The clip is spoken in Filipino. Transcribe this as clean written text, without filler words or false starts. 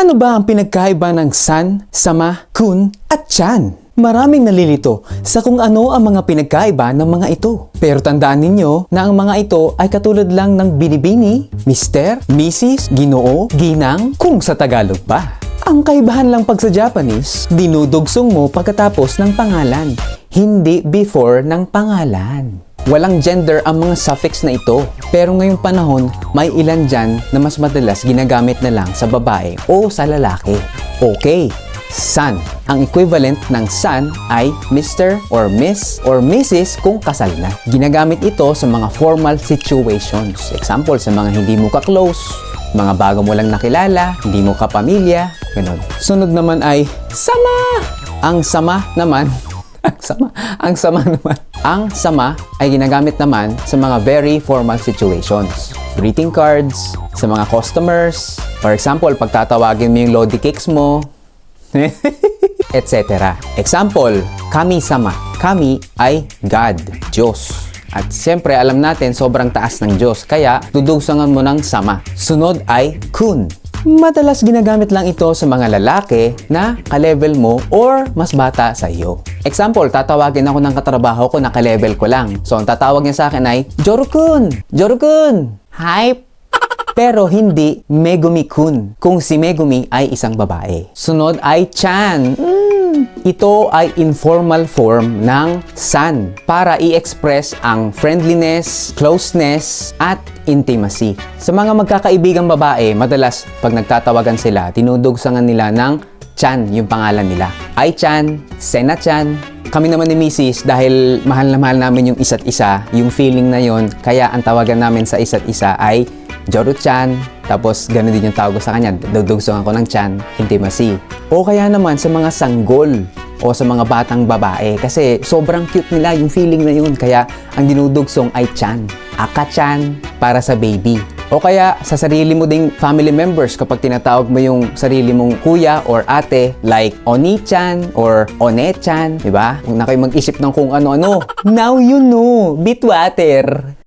Ano ba ang pinagkaiba ng san, sama, kun, at chan? Maraming nalilito sa kung ano ang mga pinagkaiba ng mga ito. Pero tandaan ninyo na ang mga ito ay katulad lang ng binibini, mister, misis, ginoo, ginang, kung sa Tagalog pa. Ang kaibahan lang pag sa Japanese, dinudugsong mo pagkatapos ng pangalan, hindi before ng pangalan. Walang gender ang mga suffix na ito. Pero ngayong panahon, may ilan dyan na mas madalas ginagamit na lang sa babae o sa lalaki. Okay, san. Ang equivalent ng san ay Mr. or Miss or Mrs. kung kasal na. Ginagamit ito sa mga formal situations. Example, sa mga hindi mo ka-close, mga bago mo lang nakilala, hindi mo kapamilya, ganun. Sunod naman ay sama. Ang sama naman Ang sama ay ginagamit naman sa mga very formal situations. Greeting cards, sa mga customers, for example, pagtatawagin mo yung lodi cakes mo, etc. Example, kami-sama. Kami ay God, Diyos. At siyempre, alam natin, sobrang taas ng Diyos, kaya dudugsangan mo ng sama. Sunod ay kun. Madalas ginagamit lang ito sa mga lalaki na ka-level mo or mas bata sa iyo. Example, tatawagin ako ng katrabaho ko na ka-level ko lang. So, ang tatawag niya sa akin ay, Joru-kun! Joru-kun! Hi! Pero hindi Megumi-kun kung si Megumi ay isang babae. Sunod ay chan. Ito ay informal form ng san para i-express ang friendliness, closeness, at intimacy. Sa mga magkakaibigang babae, madalas pag nagtatawagan sila, tinudugsangan nila ng chan yung pangalan nila. Ai-chan, Sena-chan. Kami naman ni Mrs. dahil mahal na mahal namin yung isa't isa, yung feeling na yon, kaya ang tawagan namin sa isa't isa ay Joru-chan, tapos gano'n din yung tawag ko sa kanya, dugdugsungan ko ng chan, intimacy. O kaya naman sa mga sanggol o sa mga batang babae kasi sobrang cute nila yung feeling na yun, kaya ang dinudugsong ay chan, aka-chan para sa baby. O kaya sa sarili mo ding family members kapag tinatawag mo yung sarili mong kuya or ate like Oni-chan or One-chan, di ba? Huwag na kayo mag-isip ng kung ano-ano. Now you know, Bitwater!